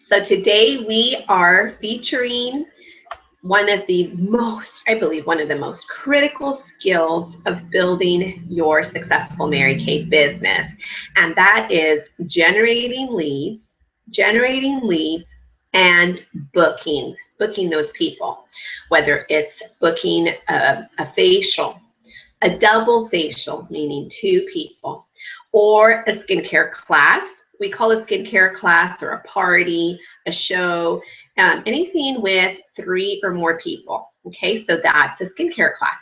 So today we are featuring one of the most, I believe, one of the most critical skills of building your successful Mary Kay business. And that is generating leads, and booking those people, whether it's booking a facial, a double facial, meaning 2 people, or a skincare class. We call a skincare class or a party, a show, anything with 3 or more people. Okay, so that's a skincare class.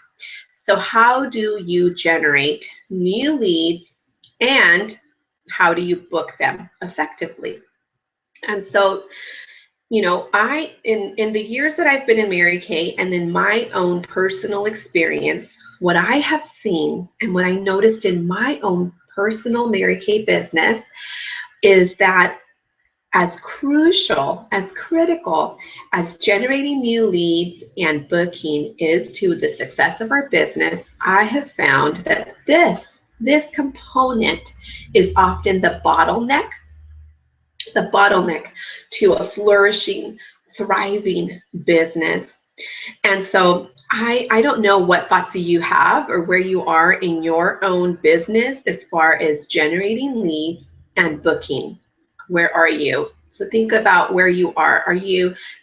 So how do you generate new leads and how do you book them effectively? And so, you know, in the years that I've been in Mary Kay and in my own personal experience, what I have seen and what I noticed in my own personal Mary Kay business is that as crucial, as critical as generating new leads and booking is to the success of our business, I have found that this component is often the bottleneck to a flourishing, thriving business. And so I don't know what thoughts you have or where you are in your own business as far as generating leads and booking. Where are you? So think about where you are.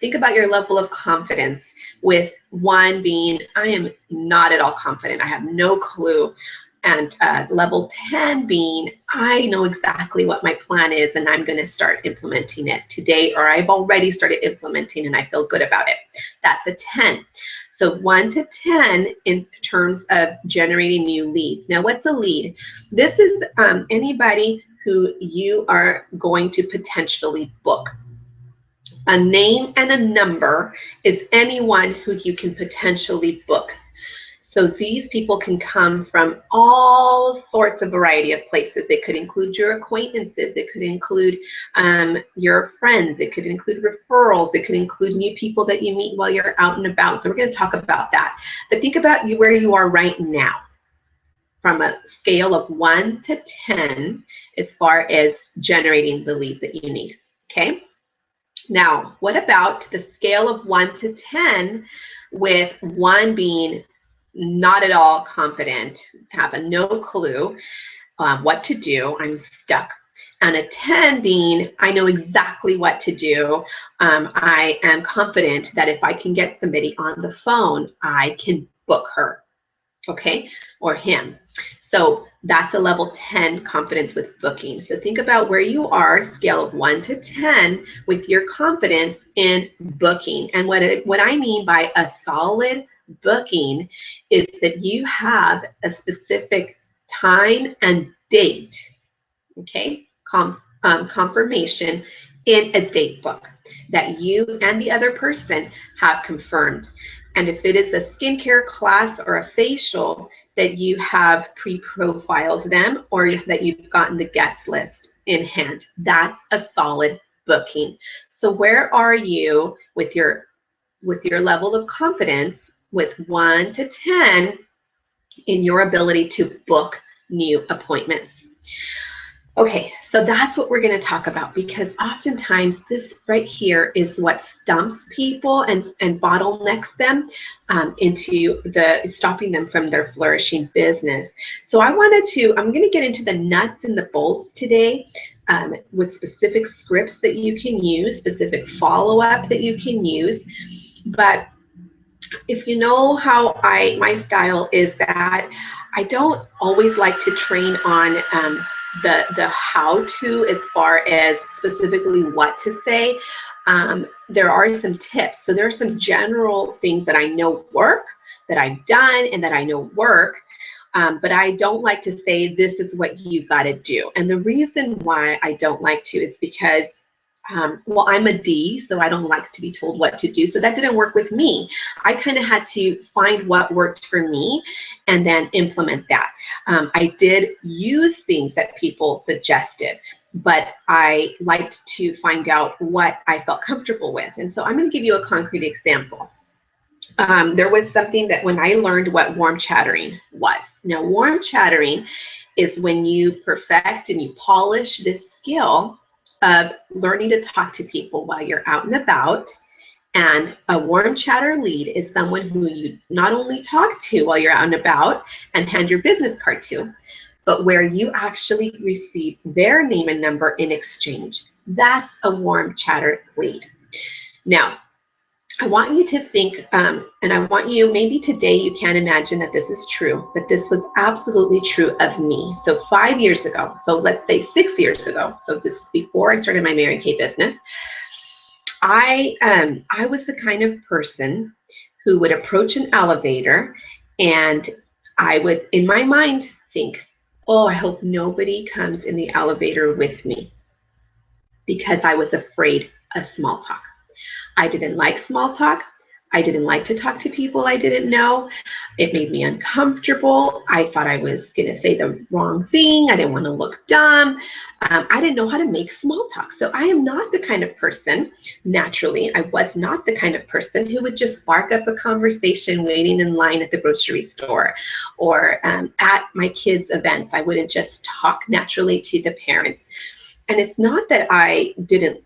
Think about your level of confidence, with 1 being, I am not at all confident. I have no clue. And level 10 being, I know exactly what my plan is and I'm going to start implementing it today, or I've already started implementing and I feel good about it. That's a 10. So 1 to 10 in terms of generating new leads. Now, what's a lead? This is anybody who you are going to potentially book. A name and a number is anyone who you can potentially book. So these people can come from all sorts of variety of places. It could include your acquaintances. It could include your friends. It could include referrals. It could include new people that you meet while you're out and about. So we're going to talk about that. But think about where you are right now from a scale of 1 to 10 as far as generating the leads that you need. Okay. Now, what about the scale of 1 to 10, with 1 being not at all confident, have no clue what to do, I'm stuck, and a 10 being, I know exactly what to do. I am confident that if I can get somebody on the phone, I can book her, okay, or him. So that's a level 10 confidence with booking. So think about where you are, scale of 1 to 10, with your confidence in booking. And what I mean by a solid booking is that you have a specific time and date, okay, confirmation in a date book that you and the other person have confirmed. And if it is a skincare class or a facial, that you have pre-profiled them or that you've gotten the guest list in hand, that's a solid booking. So where are you with your level of confidence with 1 to 10 in your ability to book new appointments? Okay, so that's what we're going to talk about, because oftentimes this right here is what stumps people and bottlenecks them into stopping them from their flourishing business. So I'm going to get into the nuts and the bolts today with specific scripts that you can use, specific follow-up that you can use. But if you know how my style is that I don't always like to train on the how-to as far as specifically what to say. There are some tips. So there are some general things that I know work, that I've done, and that I know work. But I don't like to say this is what you got to do. And the reason why I don't like to is because well, I'm a D, so I don't like to be told what to do. So that didn't work with me. I kind of had to find what worked for me and then implement that. I did use things that people suggested, but I liked to find out what I felt comfortable with. And so I'm going to give you a concrete example. There was something that when I learned what warm chattering was. Now, warm chattering is when you perfect and you polish this skill of learning to talk to people while you're out and about. And a warm chatter lead is someone who you not only talk to while you're out and about and hand your business card to, but where you actually receive their name and number in exchange. That's a warm chatter lead. Now, I want you to think, and I want you, maybe today you can't imagine that this is true, but this was absolutely true of me. So 5 years ago, so let's say 6 years ago, so this is before I started my Mary Kay business, I was the kind of person who would approach an elevator and I would, in my mind, think, oh, I hope nobody comes in the elevator with me, because I was afraid of small talk. I didn't like small talk. I didn't like to talk to people I didn't know. It made me uncomfortable. I thought I was going to say the wrong thing. I didn't want to look dumb. I didn't know how to make small talk. So I am not the kind of person, naturally, I was not the kind of person who would just spark up a conversation waiting in line at the grocery store or at my kids' events. I wouldn't just talk naturally to the parents. And it's not that I didn't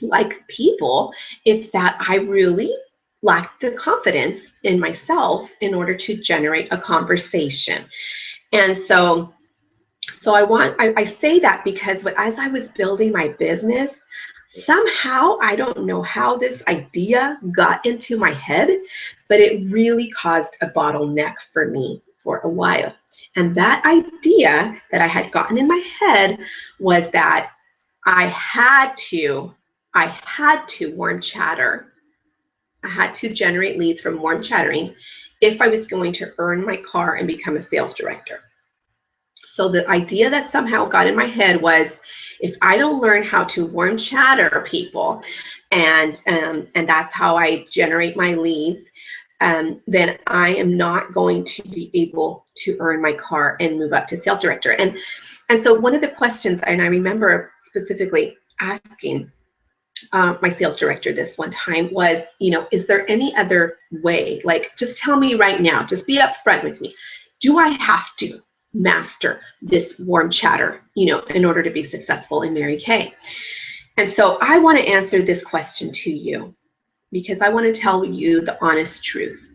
like people, it's that I really lacked the confidence in myself in order to generate a conversation. And so I say that because as I was building my business, somehow, I don't know how this idea got into my head, but it really caused a bottleneck for me for a while. And that idea that I had gotten in my head was that I had to warm chatter. I had to generate leads from warm chattering if I was going to earn my car and become a sales director. So the idea that somehow got in my head was, if I don't learn how to warm chatter people, and that's how I generate my leads, then I am not going to be able to earn my car and move up to sales director. And so one of the questions, and I remember specifically asking my sales director this one time, was, is there any other way? Like, just tell me right now, just be upfront with me. Do I have to master this warm chatter, in order to be successful in Mary Kay? And so I want to answer this question to you, because I want to tell you the honest truth.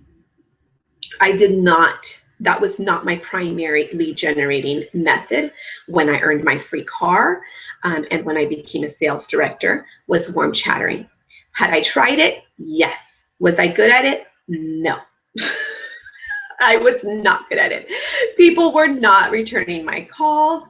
I did not. That was not my primary lead generating method when I earned my free car and when I became a sales director, was warm chattering. Had I tried it? Yes. Was I good at it? No. I was not good at it. People were not returning my calls.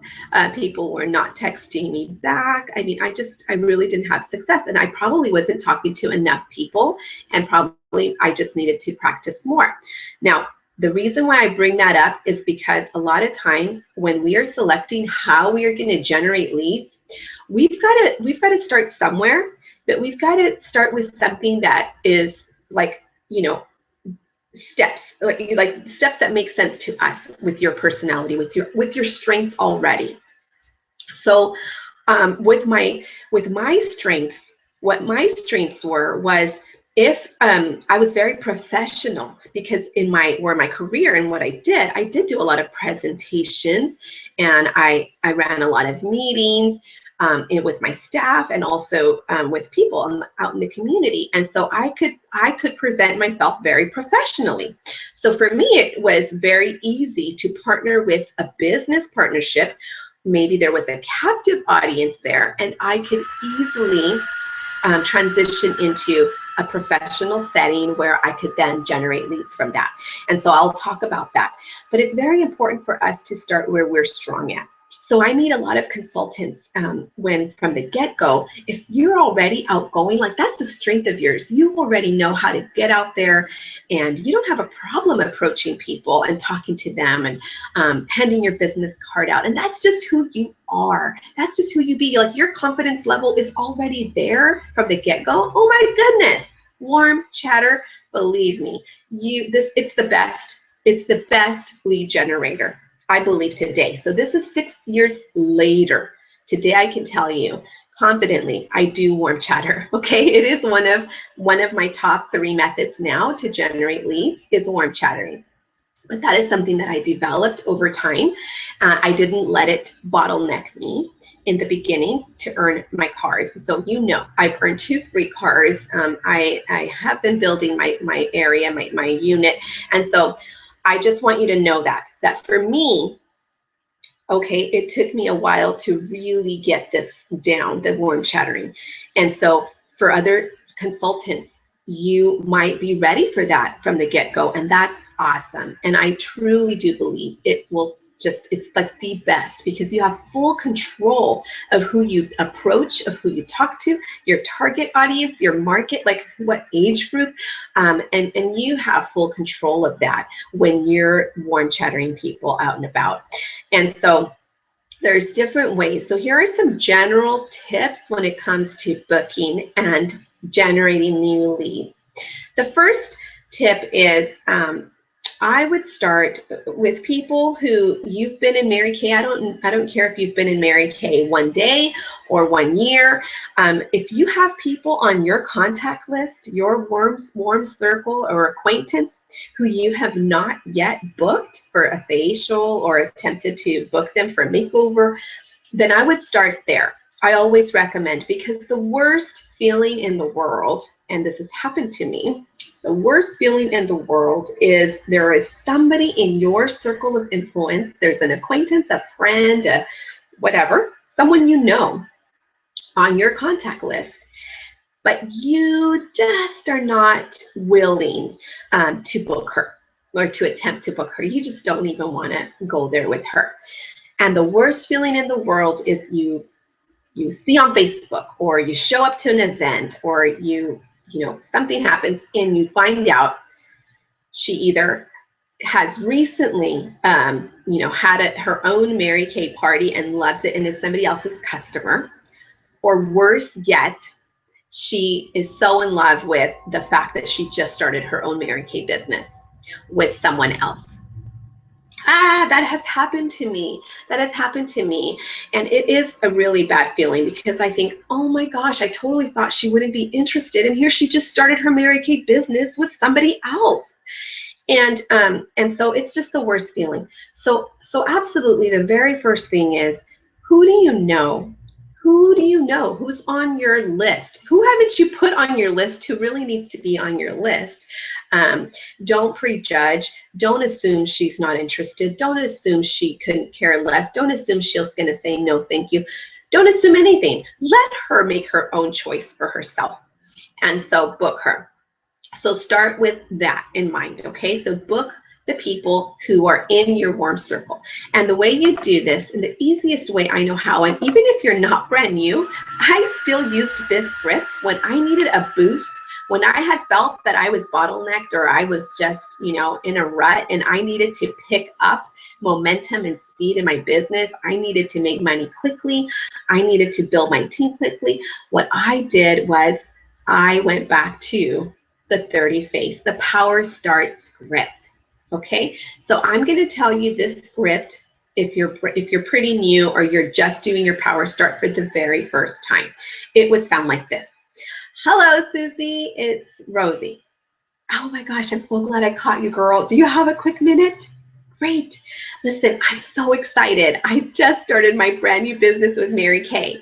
People were not texting me back. I mean, I really didn't have success, and I probably wasn't talking to enough people, and probably I just needed to practice more. Now, the reason why I bring that up is because a lot of times when we are selecting how we are going to generate leads, we've got to start somewhere, but we've got to start with something that is like, steps, like steps that make sense to us, with your personality, with your strengths already. So with my strengths, what my strengths were was, if I was very professional, because in my career and what I did do a lot of presentations, and I ran a lot of meetings with my staff, and also with people out in the community. And so I could present myself very professionally. So for me, it was very easy to partner with a business partnership. Maybe there was a captive audience there, and I could easily transition into a professional setting where I could then generate leads from that. And so I'll talk about that. But it's very important for us to start where we're strong at. So I meet a lot of consultants when from the get-go, if you're already outgoing, like that's the strength of yours. You already know how to get out there, and you don't have a problem approaching people and talking to them and handing your business card out. And that's just who you are. That's just who you be. Like, your confidence level is already there from the get-go. Oh my goodness. Warm chatter, believe me, it's the best. It's the best lead generator, I believe, today. So this is 6 years later. Today I can tell you confidently, I do warm chatter. Okay, it is one of my top 3 methods now to generate leads, is warm chattering. But that is something that I developed over time. I didn't let it bottleneck me in the beginning to earn my cars. So, I've earned 2 free cars. I have been building my area, my unit. And so I just want you to know that for me, okay, it took me a while to really get this down, the warm chattering. And so for other consultants, you might be ready for that from the get-go, and that's awesome. And I truly do believe it will it's like the best, because you have full control of who you approach, of who you talk to, your target audience, your market, like what age group, and you have full control of that when you're warm chattering people out and about. And so there's different ways. So here are some general tips when it comes to booking and generating new leads. The first tip is I would start with people who you've been in Mary Kay. I don't care if you've been in Mary Kay 1 day or 1 year. If you have people on your contact list, your warm circle or acquaintance who you have not yet booked for a facial or attempted to book them for a makeover, then I would start there. I always recommend, because the worst feeling in the world, and this has happened to me, the worst feeling in the world is there is somebody in your circle of influence, there's an acquaintance, a friend, whatever, someone you know on your contact list, but you just are not willing to book her or to attempt to book her. You just don't even want to go there with her. And the worst feeling in the world is you see on Facebook, or you show up to an event, or something happens and you find out she either has recently had her own Mary Kay party and loves it and is somebody else's customer, or worse yet, she is so in love with the fact that she just started her own Mary Kay business with someone else. That has happened to me. That has happened to me. And it is a really bad feeling, because I think, oh my gosh, I totally thought she wouldn't be interested. And here she just started her Mary Kay business with somebody else. And so it's just the worst feeling. So absolutely, the very first thing is, who do you know? Who do you know? Who's on your list? Who haven't you put on your list who really needs to be on your list? Don't prejudge. Don't assume she's not interested. Don't assume she couldn't care less. Don't assume she's going to say no, thank you. Don't assume anything. Let her make her own choice for herself. And so book her. So start with that in mind, okay? So book the people who are in your warm circle. And the way you do this, and the easiest way I know how, and even if you're not brand new, I still used this script when I needed a boost, when I had felt that I was bottlenecked, or I was just, in a rut, and I needed to pick up momentum and speed in my business. I needed to make money quickly. I needed to build my team quickly. What I did was I went back to the 30 face, the Power Start script. Okay, so I'm going to tell you this script if you're pretty new, or you're just doing your Power Start for the very first time. It would sound like this. Hello, Susie. It's Rosie. Oh my gosh, I'm so glad I caught you, girl. Do you have a quick minute? Great. Listen, I'm so excited. I just started my brand new business with Mary Kay.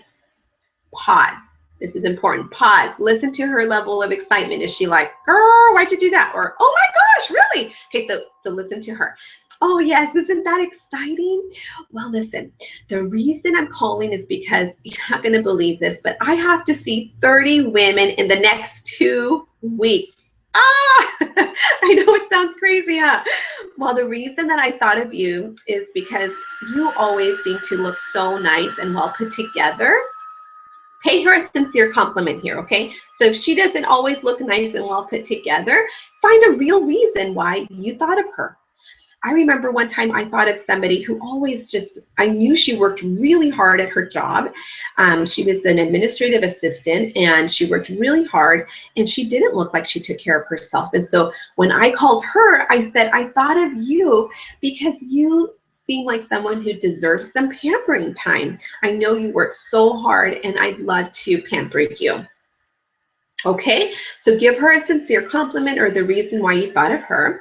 Pause. This is important. Pause. Listen to her level of excitement. Is she like, girl, why'd you do that? Or, oh my gosh, really? Okay, so listen to her. Oh yes, isn't that exciting? Well, listen, the reason I'm calling is because you're not going to believe this, but I have to see 30 women in the next 2 weeks. I know it sounds crazy, huh? Well, the reason that I thought of you is because you always seem to look so nice and well put together. Pay her a sincere compliment here, okay? So if she doesn't always look nice and well put together, find a real reason why you thought of her. I remember one time I thought of somebody who always I knew she worked really hard at her job. She was an administrative assistant, and she worked really hard, and she didn't look like she took care of herself. And so when I called her, I said, I thought of you because you seem like someone who deserves some pampering time. I know you work so hard, and I'd love to pamper you. Okay, so give her a sincere compliment or the reason why you thought of her.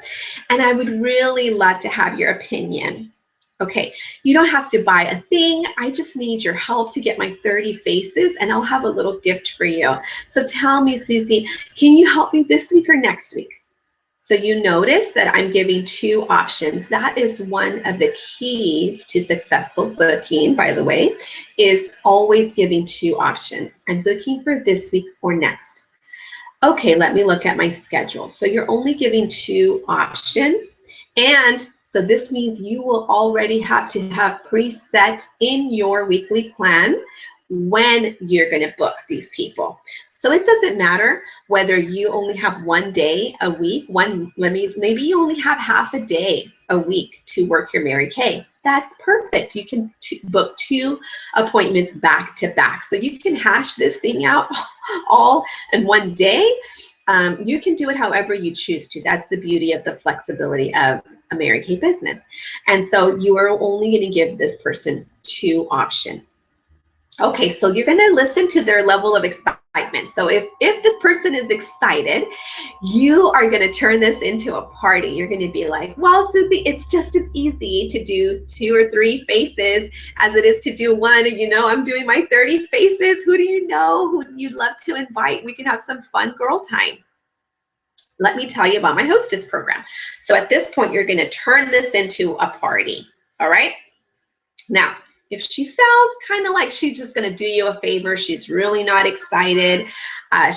And I would really love to have your opinion. Okay, you don't have to buy a thing. I just need your help to get my 30 faces, and I'll have a little gift for you. So tell me, Susie, can you help me this week or next week? So you notice that I'm giving two options. That is one of the keys to successful booking, by the way, is always giving two options. I'm booking for this week or next. Okay, let me look at my schedule. So you're only giving two options. And so this means you will already have to have preset in your weekly plan when you're going to book these people. So it doesn't matter whether you only have one day a week, maybe you only have half a day a week to work your Mary Kay. That's perfect. You can book two appointments back to back. So you can hash this thing out all in one day. You can do it however you choose to. That's the beauty of the flexibility of a Mary Kay business. And so you are only going to give this person two options. Okay, so you're going to listen to their level of excitement. So if this person is excited, you are going to turn this into a party. You're going to be like, well, Susie, it's just as easy to do 2 or 3 faces as it is to do one. You know, I'm doing my 30 faces. Who do you know who you'd love to invite? We can have some fun girl time. Let me tell you about my hostess program. So at this point, you're going to turn this into a party. All right. Now, if she sounds kind of like she's just going to do you a favor, she's really not excited,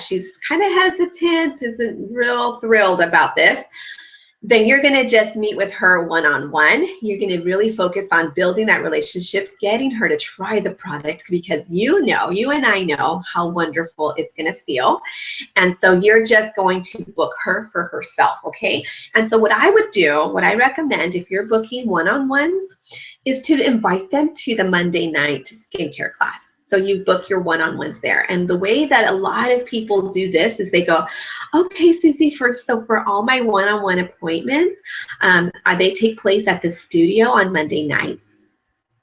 she's kind of hesitant, isn't real thrilled about this, then you're going to just meet with her one-on-one. You're going to really focus on building that relationship, getting her to try the product, because you and I know how wonderful it's going to feel. And so you're just going to book her for herself, okay? And so what I would do, what I recommend if you're booking one-on-ones, is to invite them to the Monday night skincare class. So you book your one-on-ones there. And the way that a lot of people do this is they go, okay, Susie, so for all my one-on-one appointments, they take place at the studio on Monday nights.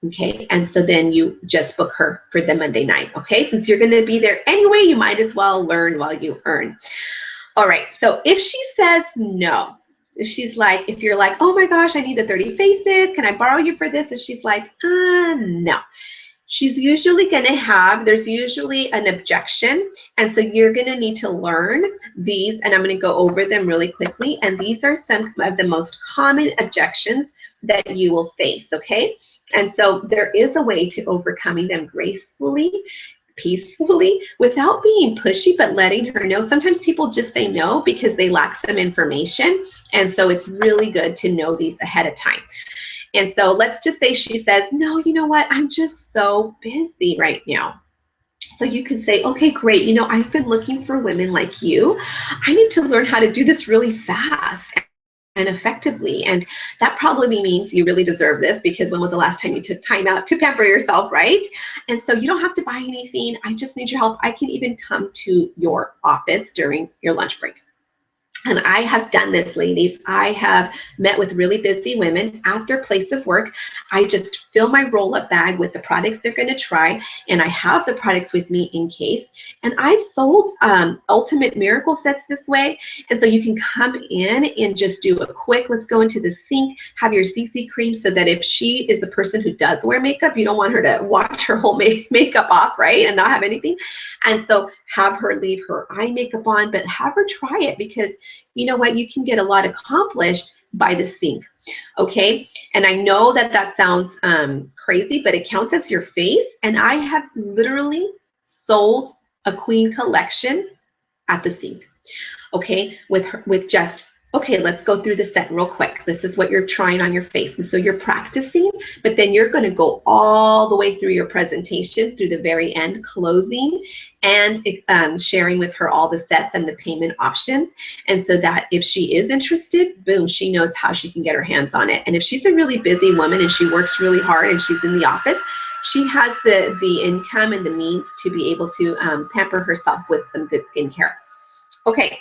Okay, and so then you just book her for the Monday night. Okay, since you're going to be there anyway, you might as well learn while you earn. All right, so if she says no, if you're like, oh my gosh, I need the 30 faces, can I borrow you for this? And she's like, no. She's usually going to there's usually an objection. And so you're going to need to learn these, and I'm going to go over them really quickly. And these are some of the most common objections that you will face, okay? And so there is a way to overcoming them gracefully, peacefully, without being pushy, but letting her know. Sometimes people just say no because they lack some information. And so it's really good to know these ahead of time. And so let's just say she says, no, you know what? I'm just so busy right now. So you could say, okay, great. You know, I've been looking for women like you. I need to learn how to do this really fast and effectively. And that probably means you really deserve this, because when was the last time you took time out to pamper yourself, right? And so you don't have to buy anything. I just need your help. I can even come to your office during your lunch break. And I have done this, ladies. I have met with really busy women at their place of work. I just fill my roll-up bag with the products they're going to try, and I have the products with me in case. And I've sold Ultimate Miracle sets this way. And so you can come in and just do a quick, let's go into the sink, have your CC cream, so that if she is the person who does wear makeup, you don't want her to wash her whole makeup off, right, and not have anything. And so have her leave her eye makeup on, but have her try it, because you know what? You can get a lot accomplished by the sink, okay? And I know that that sounds crazy, but it counts as your face. And I have literally sold a queen collection at the sink, okay? With just, okay, let's go through the set real quick. This is what you're trying on your face. And so you're practicing, but then you're going to go all the way through your presentation, through the very end, closing, and sharing with her all the sets and the payment options. And so that if she is interested, boom, she knows how she can get her hands on it. And if she's a really busy woman and she works really hard and she's in the office, she has the income and the means to be able to pamper herself with some good skincare. Okay.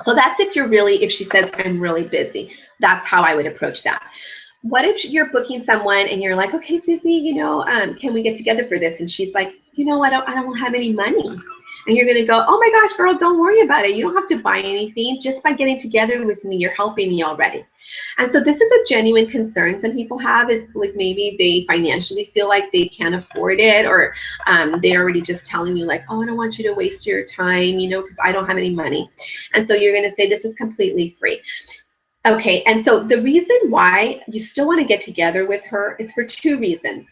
So that's if she says, I'm really busy. That's how I would approach that. What if you're booking someone and you're like, okay, Susie, you know, can we get together for this? And she's like, you know, I don't have any money. And you're going to go, oh my gosh, girl, don't worry about it. You don't have to buy anything. Just by getting together with me, you're helping me already. And so this is a genuine concern some people have, is like maybe they financially feel like they can't afford it, or they're already just telling you like, oh, I don't want you to waste your time, you know, because I don't have any money. And so you're going to say this is completely free. Okay, and so the reason why you still want to get together with her is for two reasons.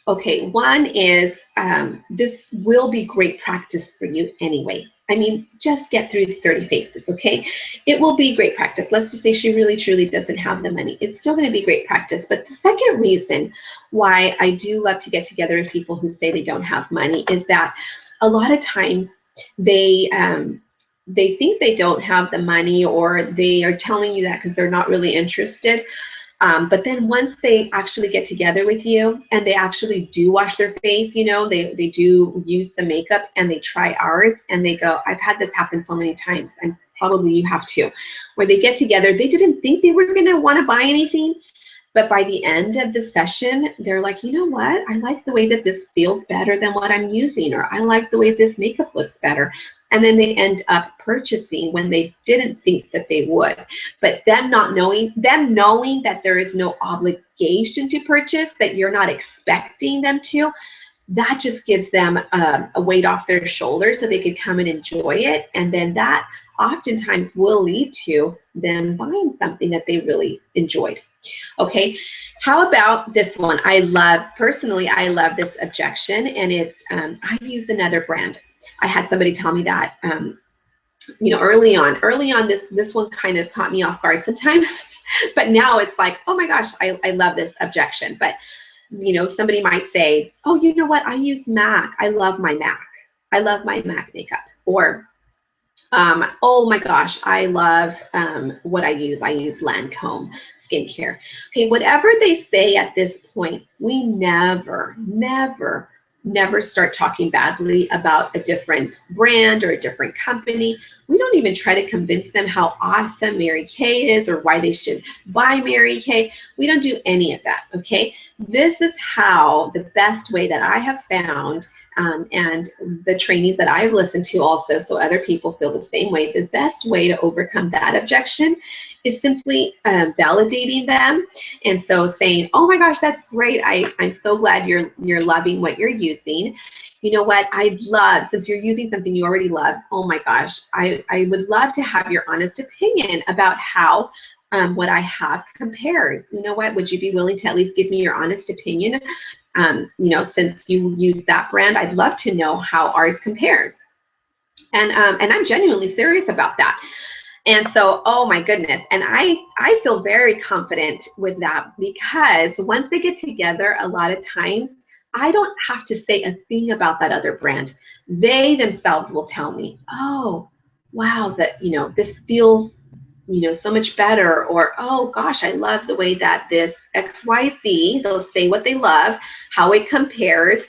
Okay, one is this will be great practice for you anyway. I mean, just get through the 30 faces, okay? It will be great practice. Let's just say she really, truly doesn't have the money. It's still going to be great practice. But the second reason why I do love to get together with people who say they don't have money is that a lot of times they think they don't have the money, or they are telling you that because they're not really interested. But then once they actually get together with you and they actually do wash their face, you know, they do use some makeup and they try ours and they go, I've had this happen so many times, and probably you have too, where they get together, they didn't think they were going to want to buy anything. But by the end of the session, they're like, you know what? I like the way that this feels better than what I'm using, or I like the way this makeup looks better. And then they end up purchasing when they didn't think that they would. But them knowing that there is no obligation to purchase, that you're not expecting them to, that just gives them a weight off their shoulders so they could come and enjoy it. And then that oftentimes will lead to them buying something that they really enjoyed. Okay, how about this one? Personally, I love this objection, and it's, I use another brand. I had somebody tell me that, you know, early on, this one kind of caught me off guard sometimes, but now it's like, oh my gosh, I love this objection. But, you know, somebody might say, oh, you know what? I use MAC. I love my MAC. I love my MAC makeup. Or, oh my gosh, I love what I use. I use Lancome skincare. Okay, whatever they say at this point, we never start talking badly about a different brand or a different company. We don't even try to convince them how awesome Mary Kay is or why they should buy Mary Kay. We don't do any of that, okay? This is how the best way that I have found, and the trainings that I've listened to also, so other people feel the same way, the best way to overcome that objection is simply validating them. And so saying, oh my gosh, that's great. I'm so glad you're loving what you're using. You know what, I'd love, since you're using something you already love, oh my gosh, I would love to have your honest opinion about how what I have compares. You know what, would you be willing to at least give me your honest opinion? You know, since you use that brand, I'd love to know how ours compares. And I'm genuinely serious about that. And so, oh my goodness, and I feel very confident with that, because once they get together, a lot of times, I don't have to say a thing about that other brand. They themselves will tell me, oh, wow, that, you know, this feels, you know, so much better, or, oh gosh, I love the way that this XYZ, they'll say what they love, how it compares.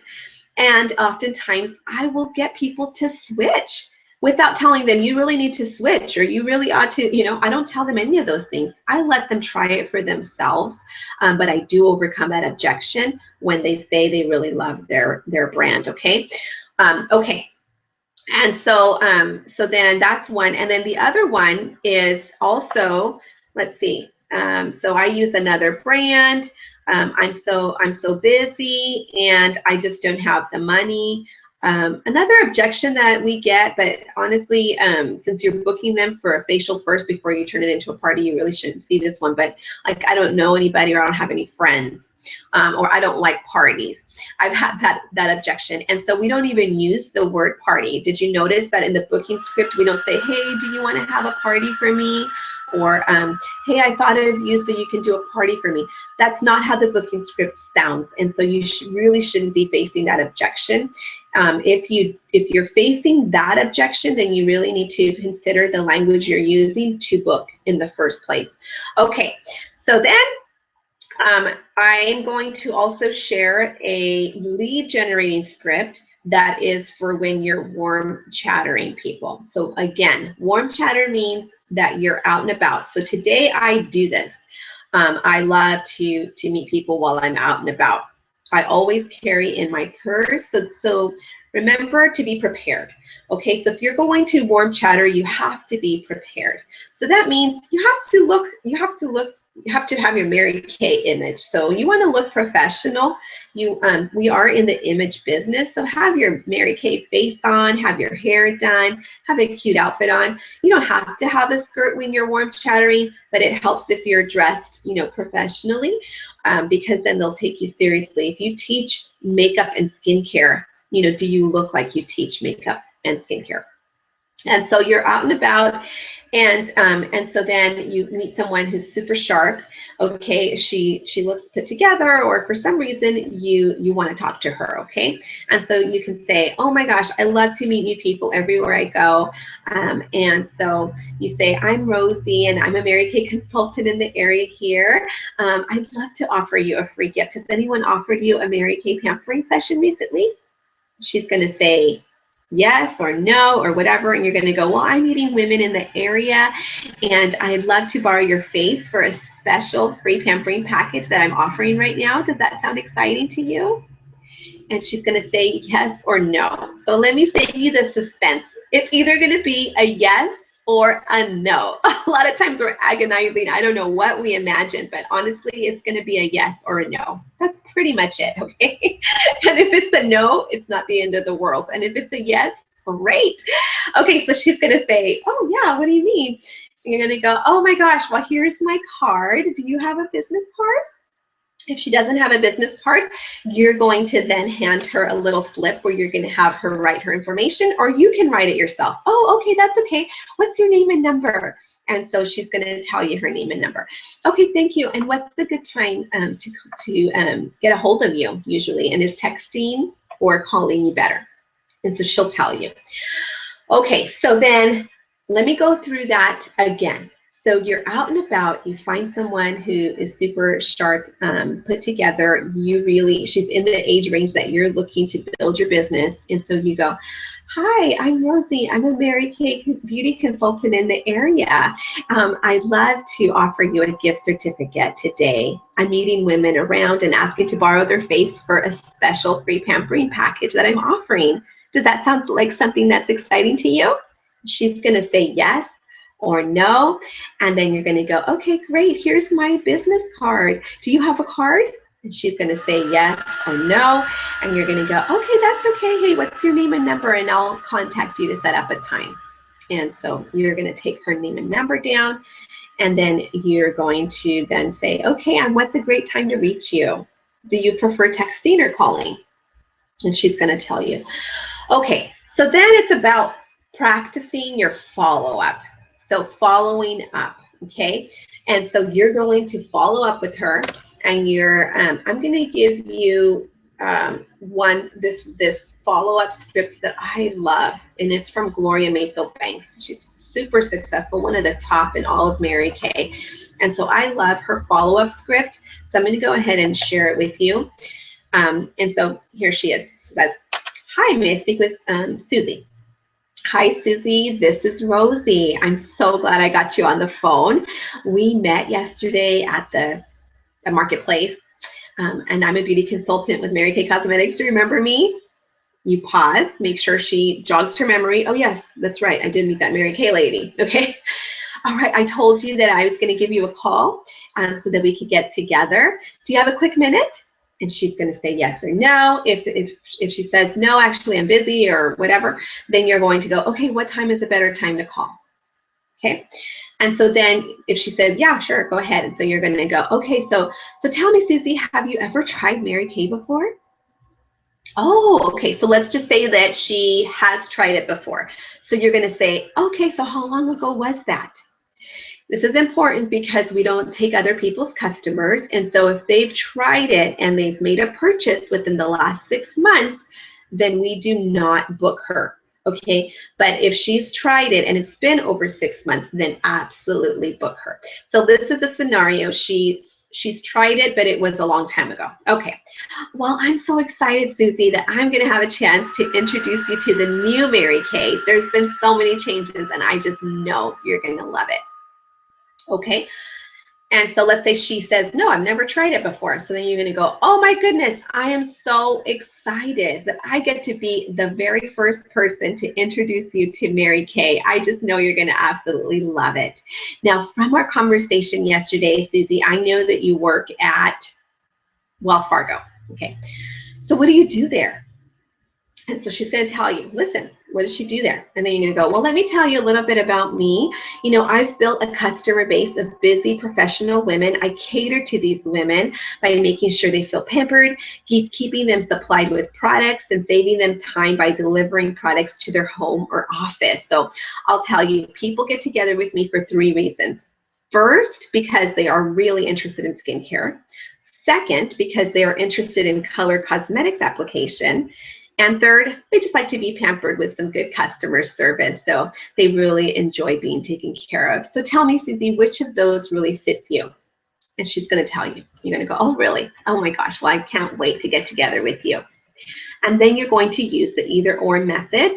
And oftentimes I will get people to switch without telling them, you really need to switch, or you really ought to, you know, I don't tell them any of those things. I let them try it for themselves, but I do overcome that objection when they say they really love their brand, okay? Okay, and so, so then that's one. And then the other one is also, let's see, so I use another brand. I'm so busy and I just don't have the money. Another objection that we get, but honestly, since you're booking them for a facial first before you turn it into a party, you really shouldn't see this one. But like, I don't know anybody, or I don't have any friends, or I don't like parties. I've had that objection, and so we don't even use the word party. Did you notice that in the booking script we don't say, hey, do you want to have a party for me? Or, hey, I thought of you so you can do a party for me. That's not how the booking script sounds, and so you really shouldn't be facing that objection. If you're facing that objection, then you really need to consider the language you're using to book in the first place. Okay, so then I'm going to also share a lead generating script that is for when you're warm chattering people. So again, warm chatter means that you're out and about. So today I do this. I love to meet people while I'm out and about. I always carry in my purse. So Remember to be prepared. Okay, so if you're going to warm chatter, you have to be prepared. So that means you have to have your Mary Kay image. So you want to look professional. We are in the image business, so have your Mary Kay face on, have your hair done, have a cute outfit on. You don't have to have a skirt when you're warm chattering, but it helps if you're dressed, professionally, because then they'll take you seriously. If you teach makeup and skincare, do you look like you teach makeup and skincare? And so you're out and about, and so then you meet someone who's super sharp. Okay, she looks put together, or for some reason you want to talk to her. Okay, and so you can say, oh my gosh, I love to meet new people everywhere I go. And so you say, I'm Rosie, and I'm a Mary Kay consultant in the area here. I'd love to offer you a free gift. Has anyone offered you a Mary Kay pampering session recently? She's going to say yes or no or whatever, and you're going to go, well, I'm meeting women in the area, and I'd love to borrow your face for a special free pampering package that I'm offering right now. Does that sound exciting to you? And she's going to say yes or no. So let me save you the suspense. It's either going to be a yes or a no. A lot of times we're agonizing. I don't know what we imagine, but honestly, it's going to be a yes or a no. That's pretty much it, okay? And if it's a no, it's not the end of the world. And if it's a yes, great. Okay, so she's going to say, oh, yeah, what do you mean? And you're going to go, oh, my gosh, well, here's my card. Do you have a business card? If she doesn't have a business card, you're going to then hand her a little slip where you're going to have her write her information, or you can write it yourself. Oh, okay, that's okay. What's your name and number? And so she's going to tell you her name and number. Okay, thank you. And what's a good time to get a hold of you usually? And is texting or calling you better? And so she'll tell you. Okay, so then let me go through that again. So you're out and about, you find someone who is super sharp, put together, she's in the age range that you're looking to build your business, and so you go, hi, I'm Rosie, I'm a Mary Kay beauty consultant in the area. I'd love to offer you a gift certificate today. I'm meeting women around and asking to borrow their face for a special free pampering package that I'm offering. Does that sound like something that's exciting to you? She's gonna say yes or no, and then you're going to go, okay, great, here's my business card. Do you have a card? And she's going to say yes or no, and you're going to go, okay, that's okay. Hey, what's your name and number? And I'll contact you to set up a time. And so you're going to take her name and number down, and then you're going to then say, okay, and what's a great time to reach you? Do you prefer texting or calling? And she's going to tell you. Okay, so then it's about practicing your follow-up. So following up, okay? And so you're going to follow up with her, and I'm going to give you this follow-up script that I love, and it's from Gloria Mayfield Banks. She's super successful, one of the top in all of Mary Kay. And so I love her follow-up script. So I'm going to go ahead and share it with you. And so here she is. She says, hi, may I speak with Susie? Hi, Susie, this is Rosie. I'm so glad I got you on the phone. We met yesterday at the marketplace, and I'm a beauty consultant with Mary Kay Cosmetics. Do you remember me? You pause, make sure she jogs her memory. Oh, yes, that's right. I did meet that Mary Kay lady. Okay. All right. I told you that I was going to give you a call so that we could get together. Do you have a quick minute? And she's going to say yes or no. If she says, no, actually, I'm busy or whatever, then you're going to go, okay, what time is a better time to call? Okay. And so then if she says, yeah, sure, go ahead. And so you're going to go, okay, so tell me, Susie, have you ever tried Mary Kay before? Oh, okay. So let's just say that she has tried it before. So you're going to say, okay, so how long ago was that? This is important because we don't take other people's customers. And so if they've tried it and they've made a purchase within the last 6 months, then we do not book her. Okay. But if she's tried it and it's been over 6 months, then absolutely book her. So this is a scenario. She's tried it, but it was a long time ago. Okay. Well, I'm so excited, Susie, that I'm going to have a chance to introduce you to the new Mary Kay. There's been so many changes, and I just know you're going to love it. Okay. And so let's say she says, no, I've never tried it before. So then you're going to go, oh my goodness, I am so excited that I get to be the very first person to introduce you to Mary Kay. I just know you're going to absolutely love it. Now, from our conversation yesterday, Susie, I know that you work at Wells Fargo. Okay. So what do you do there? And so she's going to tell you, listen, what does she do there? And then you're going to go, well, let me tell you a little bit about me. You know, I've built a customer base of busy professional women. I cater to these women by making sure they feel pampered, keeping them supplied with products, and saving them time by delivering products to their home or office. So I'll tell you, people get together with me for 3 reasons. First, because they are really interested in skincare. Second, because they are interested in color cosmetics application. And third, they just like to be pampered with some good customer service. So they really enjoy being taken care of. So tell me, Susie, which of those really fits you? And she's going to tell you. You're going to go, oh, really? Oh, my gosh. Well, I can't wait to get together with you. And then you're going to use the either or method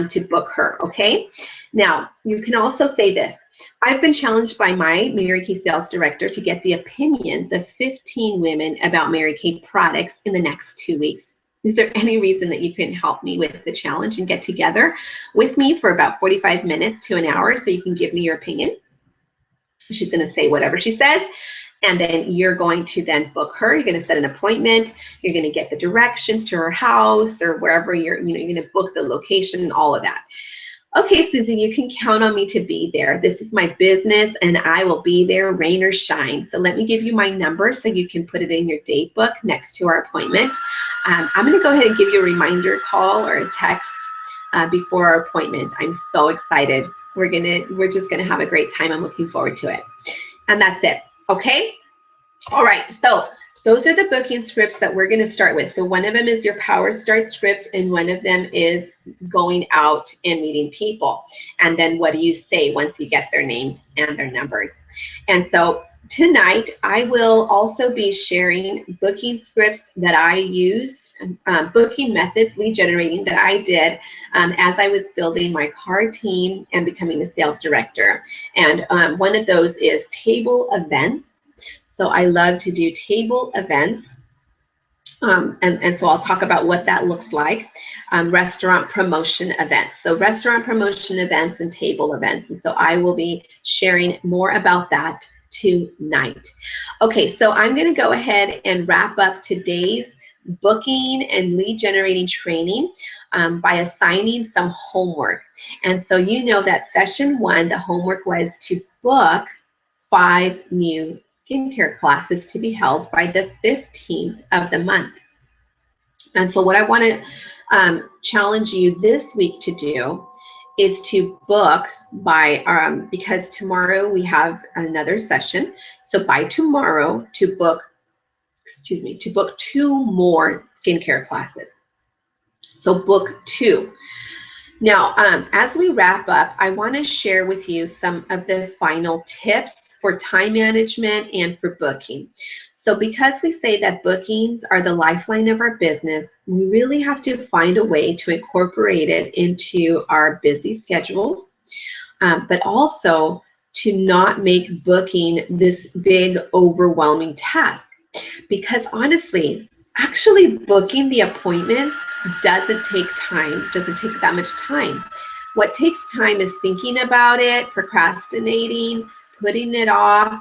to book her, okay? Now, you can also say this. I've been challenged by my Mary Kay sales director to get the opinions of 15 women about Mary Kay products in the next 2 weeks. Is there any reason that you can help me with the challenge and get together with me for about 45 minutes to an hour so you can give me your opinion? She's going to say whatever she says, and then you're going to then book her. You're going to set an appointment. You're going to get the directions to her house or wherever you're going to book the location and all of that. Okay, Susan, you can count on me to be there. This is my business, and I will be there, rain or shine. So let me give you my number so you can put it in your date book next to our appointment. I'm going to go ahead and give you a reminder call or a text before our appointment. I'm so excited. We're just gonna have a great time. I'm looking forward to it. And that's it. Okay? All right. So those are the booking scripts that we're going to start with. So one of them is your Power Start script, and one of them is going out and meeting people. And then what do you say once you get their names and their numbers? And so tonight, I will also be sharing booking scripts that I used, booking methods, lead generating that I did as I was building my CAR team and becoming a sales director. And one of those is table events. So I love to do table events. And so I'll talk about what that looks like. Restaurant promotion events. So restaurant promotion events and table events. And so I will be sharing more about that tonight. Okay, so I'm going to go ahead and wrap up today's booking and lead generating training by assigning some homework. And so you know that session 1, the homework was to book 5 new skincare classes to be held by the 15th of the month. And so what I want to challenge you this week to do is to book by, because tomorrow we have another session. So by tomorrow to book 2 more skincare classes. So book 2. Now, as we wrap up, I want to share with you some of the final tips for time management and for booking. So because we say that bookings are the lifeline of our business, we really have to find a way to incorporate it into our busy schedules, but also to not make booking this big, overwhelming task. Because honestly, actually booking the appointment doesn't take that much time. What takes time is thinking about it, procrastinating, putting it off,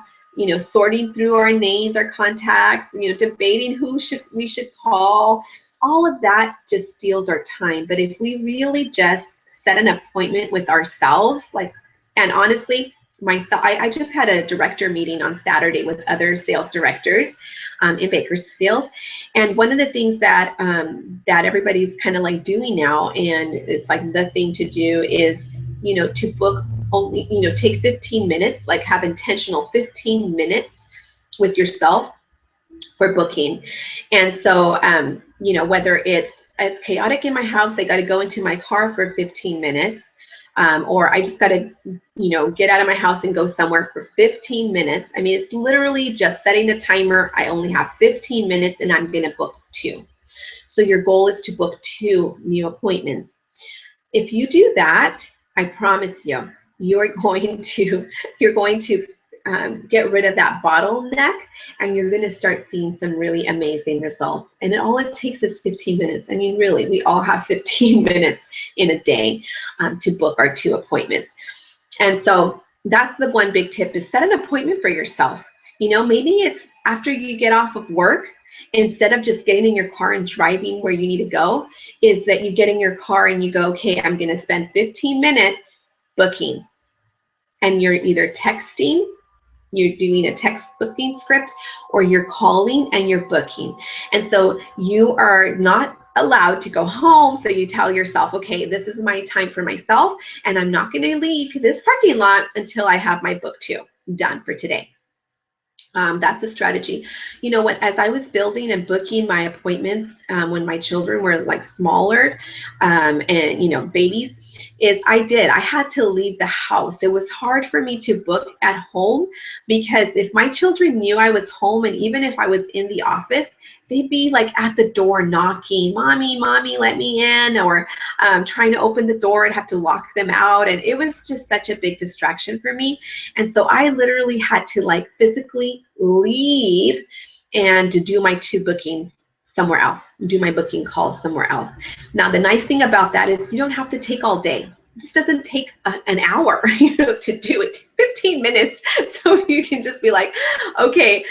sorting through our names, our contacts, debating who we should call. All of that just steals our time. But if we really just set an appointment with ourselves, and honestly, I just had a director meeting on Saturday with other sales directors in Bakersfield, and one of the things that that everybody's kind of like doing now, and it's like the thing to do, is to book only, take 15 minutes, like have intentional 15 minutes with yourself for booking. And so whether it's chaotic in my house, I got to go into my car for 15 minutes. Or I just got to, get out of my house and go somewhere for 15 minutes. I mean, it's literally just setting a timer. I only have 15 minutes and I'm going to book 2. So your goal is to book 2 new appointments. If you do that, I promise you, you're going to get rid of that bottleneck, and you're going to start seeing some really amazing results. And all it takes is 15 minutes. I mean, really, we all have 15 minutes in a day to book our 2 appointments. And so that's the one big tip, is set an appointment for yourself. You know, maybe it's after you get off of work, instead of just getting in your car and driving where you need to go, is that you get in your car and you go, okay, I'm going to spend 15 minutes booking. And you're either texting, you're doing a text booking script, or you're calling and you're booking. And so you are not allowed to go home. So you tell yourself, okay, this is my time for myself, and I'm not going to leave this parking lot until I have my book 2 done for today. That's a strategy. You know what, as I was building and booking my appointments when my children were like smaller and, you know, babies, I had to leave the house. It was hard for me to book at home, because if my children knew I was home, and even if I was in the office, they'd be like at the door knocking, mommy, let me in, or trying to open the door and have to lock them out. And it was just such a big distraction for me. And so I literally had to like physically leave and to do my 2 bookings somewhere else, do my booking calls somewhere else. Now, the nice thing about that is you don't have to take all day. This doesn't take an hour, you know, to do it. 15 minutes. So you can just be like, okay,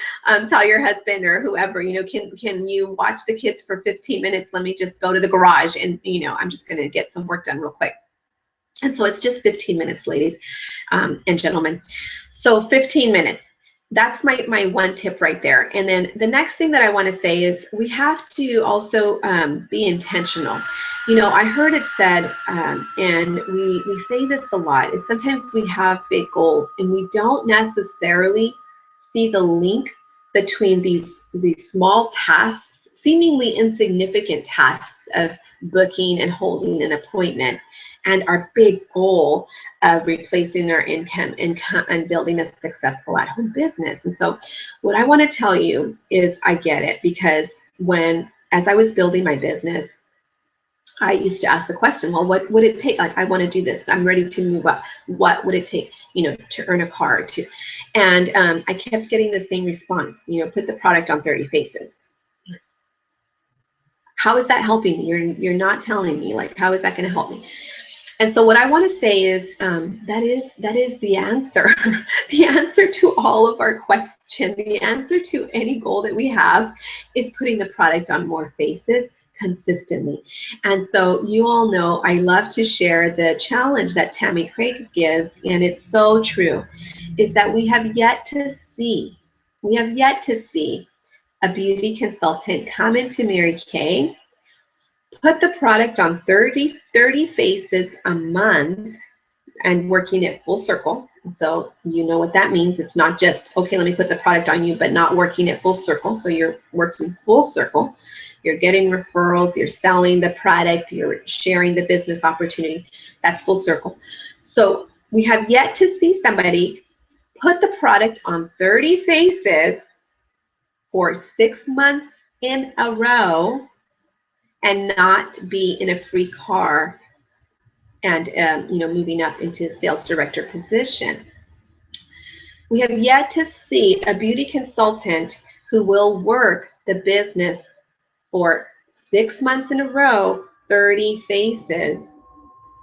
tell your husband or whoever, you know, can you watch the kids for 15 minutes? Let me just go to the garage and, you know, I'm just going to get some work done real quick. And so it's just 15 minutes, ladies and gentlemen. So 15 minutes. That's my one tip right there. And then the next thing that I want to say is we have to also be intentional. You know, I heard it said, and we say this a lot, is sometimes we have big goals and we don't necessarily see the link between these small tasks, seemingly insignificant tasks of booking and holding an appointment, and our big goal of replacing our income and building a successful at-home business. And so what I want to tell you is I get it, because as I was building my business, I used to ask the question, well, what would it take? Like, I want to do this. I'm ready to move up. What would it take, you know, to earn a car to? And I kept getting the same response, you know, put the product on 30 faces. How is that helping me? You're not telling me, like, how is that going to help me? And so what I want to say is that is the answer. The answer to all of our questions, the answer to any goal that we have, is putting the product on more faces consistently. And so you all know I love to share the challenge that Tammy Craig gives, and it's so true, is that we have yet to see a beauty consultant come into Mary Kay, put the product on 30 faces a month, and working it full circle. So you know what that means. It's not just, okay, let me put the product on you, but not working it full circle. So you're working full circle. You're getting referrals, you're selling the product, you're sharing the business opportunity. That's full circle. So we have yet to see somebody put the product on 30 faces for 6 months in a row and not be in a free car and you know, moving up into sales director position. We have yet to see a beauty consultant who will work the business for 6 months in a row, 30 faces,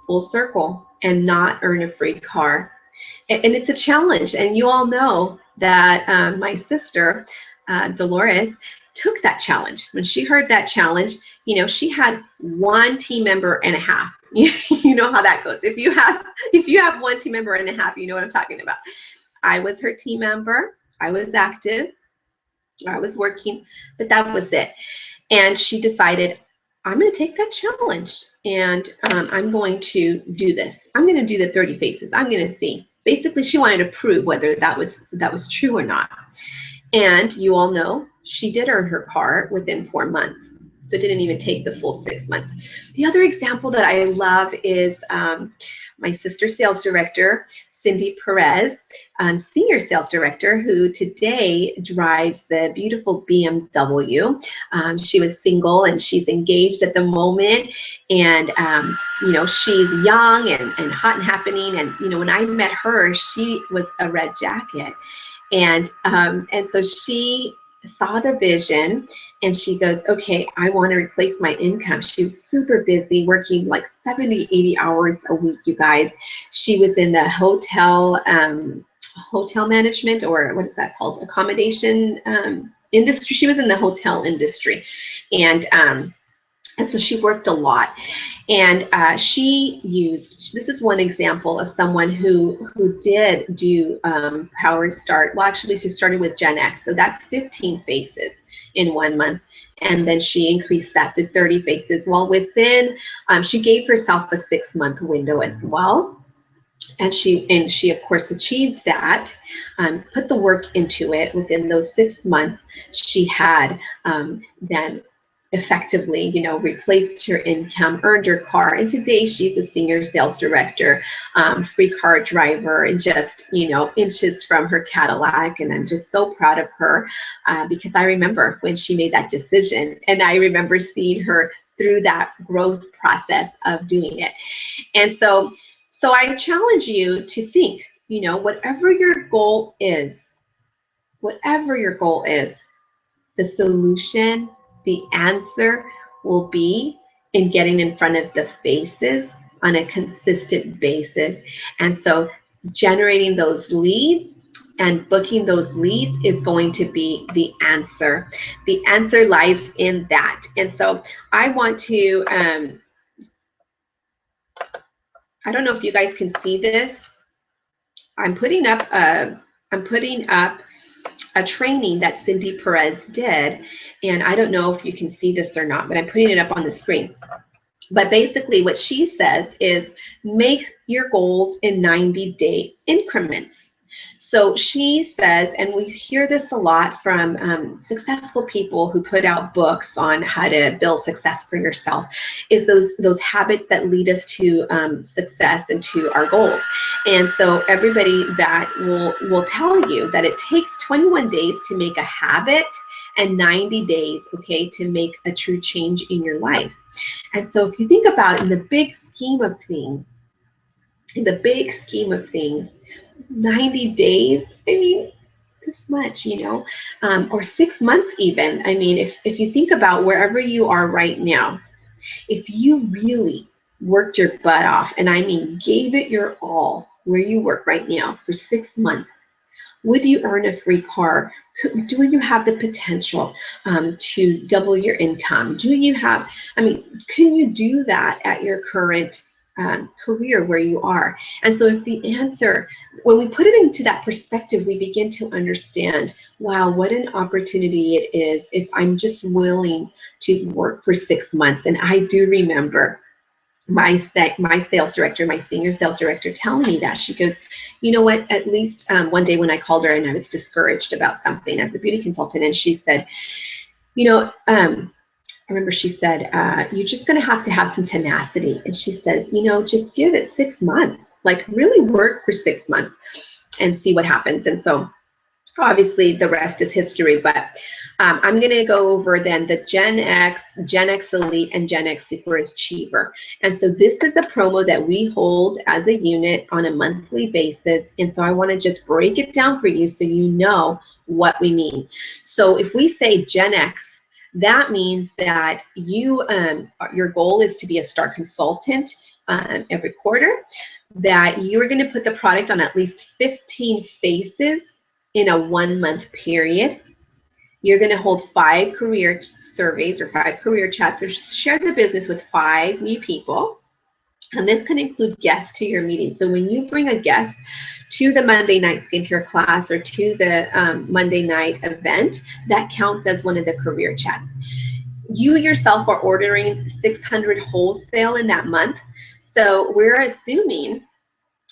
full circle, and not earn a free car. And it's a challenge. And you all know that my sister, Dolores, took that challenge. When she heard that challenge, you know, she had 1 team member and a half. You know how that goes. If you have 1 team member and a half, you know what I'm talking about. I was her team member. I was active. I was working, but that was it. And she decided, I'm going to take that challenge, and I'm going to do this. I'm going to do the 30 faces. I'm going to see. Basically, she wanted to prove whether that was true or not. And you all know she did earn her car within 4 months. So it didn't even take the full 6 months. The other example that I love is my sister sales director Cindy Perez, Senior Sales Director, who today drives the beautiful BMW. She was single and she's engaged at the moment. And, you know, she's young and hot and happening. And, you know, when I met her, she was a red jacket. And so she saw the vision and she goes, okay, I want to replace my income. She was super busy, working like 70, 80 hours a week, you guys. She was in the hotel management, or what is that called? Accommodation industry. She was in the hotel industry. And so she worked a lot. And she used, this is one example of someone who did do Power Start. Well, actually, she started with Gen X. So that's 15 faces in 1 month. And then she increased that to 30 faces. Well, within, she gave herself a 6-month window as well. And she of course achieved that, put the work into it. Within those 6 months, she had then effectively, you know, replaced her income, earned her car, and today she's a senior sales director, free car driver, and just, you know, inches from her Cadillac. And I'm just so proud of her because I remember when she made that decision, and I remember seeing her through that growth process of doing it. And so I challenge you to think, you know, whatever your goal is, the solution, the answer will be in getting in front of the faces on a consistent basis. And so generating those leads and booking those leads is going to be the answer. The answer lies in that. And so I want to, I don't know if you guys can see this. I'm putting up a training that Cindy Perez did, and I don't know if you can see this or not, but I'm putting it up on the screen. But basically what she says is make your goals in 90-day increments. So she says, and we hear this a lot from successful people who put out books on how to build success for yourself, is those habits that lead us to success and to our goals. And so everybody that will tell you that it takes 21 days to make a habit and 90 days, okay, to make a true change in your life. And so if you think about in the big scheme of things, 90 days, I mean, this much, you know, or 6 months even. I mean, if you think about wherever you are right now, if you really worked your butt off, and I mean gave it your all where you work right now for 6 months, would you earn a free car? Do you have the potential to double your income? Do you have, I mean, can you do that at your current career where you are? And so if the answer, when we put it into that perspective, we begin to understand, wow, what an opportunity it is if I'm just willing to work for 6 months. And I do remember my sales director, my senior sales director, telling me that. She goes, you know what, at least one day when I called her and I was discouraged about something as a beauty consultant, and she said, you know, I remember she said, you're just going to have some tenacity. And she says, you know, just give it 6 months, like really work for 6 months and see what happens. And so obviously the rest is history, but I'm going to go over then the Gen X Elite, and Gen X Super Achiever. And so this is a promo that we hold as a unit on a monthly basis. And so I want to just break it down for you so you know what we mean. So if we say Gen X, that means that you your goal is to be a star consultant every quarter, that you're going to put the product on at least 15 faces in a 1 month period. You're going to hold 5 career surveys or 5 career chats, or share the business with 5 new people. And this can include guests to your meeting. So when you bring a guest to the Monday night skincare class or to the Monday night event, that counts as one of the career chats. You yourself are ordering 600 wholesale in that month. So we're assuming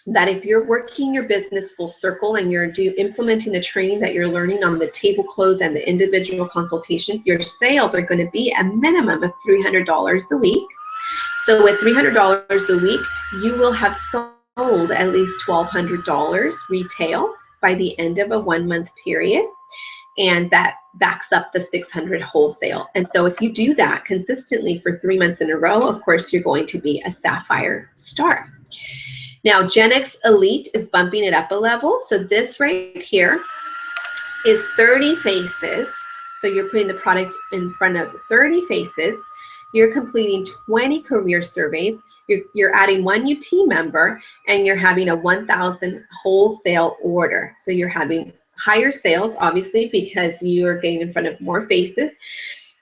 that if you're working your business full circle and you're implementing the training that you're learning on the table close and the individual consultations, your sales are going to be a minimum of $300 a week. So with $300 a week, you will have sold sold at least $1,200 retail by the end of a 1-month period, and that backs up the 600 wholesale. And so if you do that consistently for 3 months in a row, of course, you're going to be a Sapphire Star. Now, Gen X Elite is bumping it up a level. So this right here is 30 faces. So you're putting the product in front of 30 faces. You're completing 20 career surveys. You're adding 1 new team member, and you're having a 1,000 wholesale order. So you're having higher sales, obviously, because you're getting in front of more faces,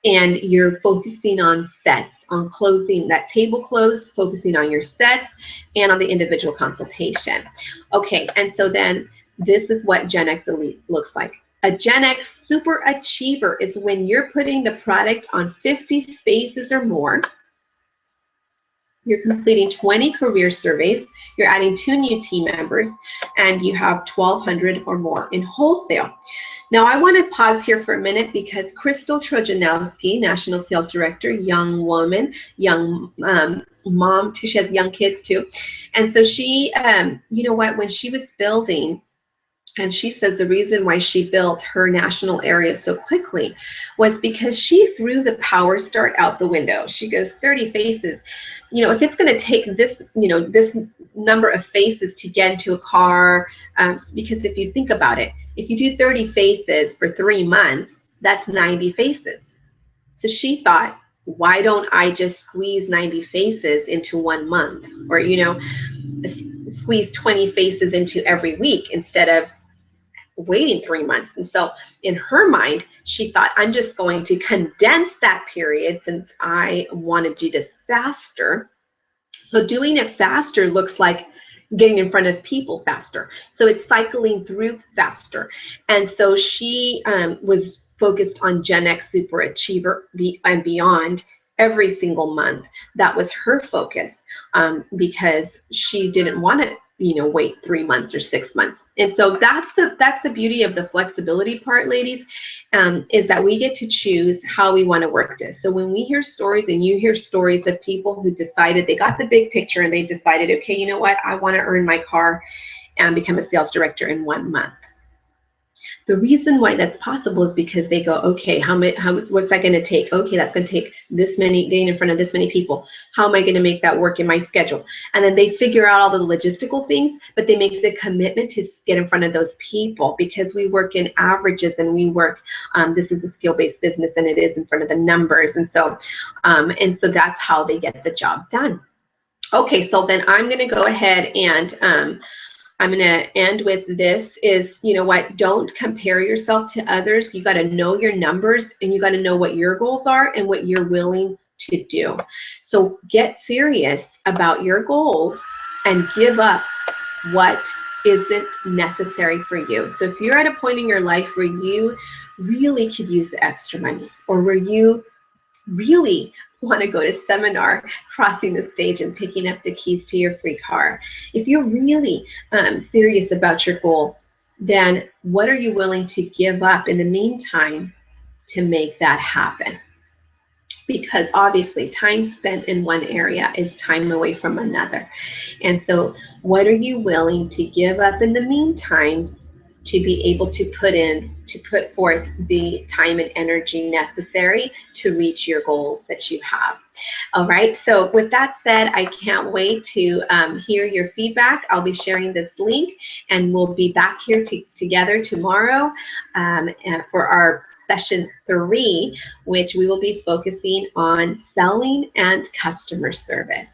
and you're focusing on sets, on closing that table close, focusing on your sets, and on the individual consultation. Okay, and so then this is what Gen X Elite looks like. A Gen X Super Achiever is when you're putting the product on 50 faces or more. You're completing 20 career surveys, you're adding 2 new team members, and you have 1,200 or more in wholesale. Now, I want to pause here for a minute because Crystal Trojanowski, National Sales Director, young woman, young mom too, she has young kids too. And so she, you know what, when she was building, and she says the reason why she built her national area so quickly was because she threw the power start out the window. She goes, 30 faces. You know, if it's going to take this, you know, this number of faces to get into a car, because if you think about it, if you do 30 faces for 3 months, that's 90 faces. So she thought, why don't I just squeeze 90 faces into 1 month, or, you know, squeeze 20 faces into every week instead of waiting 3 months. And so in her mind, she thought, I'm just going to condense that period since I want to do this faster. So doing it faster looks like getting in front of people faster. So it's cycling through faster. And so she was focused on Gen X Super Achiever and beyond every single month. That was her focus, because she didn't want to, you know, wait 3 months or 6 months. And so that's the beauty of the flexibility part, ladies, is that we get to choose how we want to work this. So when we hear stories, and you hear stories of people who decided, they got the big picture and they decided, okay, you know what, I want to earn my car and become a sales director in 1 month. The reason why that's possible is because they go, okay, what's that going to take? Okay, that's going to take this many, getting in front of this many people. How am I going to make that work in my schedule? And then they figure out all the logistical things, but they make the commitment to get in front of those people, because we work in averages, and we work, this is a skill-based business, and it is in front of the numbers. And so that's how they get the job done. Okay, so then I'm going to go ahead and I'm going to end with this is, you know what, don't compare yourself to others. You got to know your numbers, and you got to know what your goals are and what you're willing to do. So get serious about your goals and give up what isn't necessary for you. So if you're at a point in your life where you really could use the extra money, or where you really want to go to seminar, crossing the stage and picking up the keys to your free car. If you're really serious about your goal, then what are you willing to give up in the meantime to make that happen? Because obviously time spent in one area is time away from another. And so what are you willing to give up in the meantime to be able to put forth the time and energy necessary to reach your goals that you have? All right, so with that said, I can't wait to hear your feedback. I'll be sharing this link, and we'll be back here together tomorrow for our session 3, which we will be focusing on selling and customer service.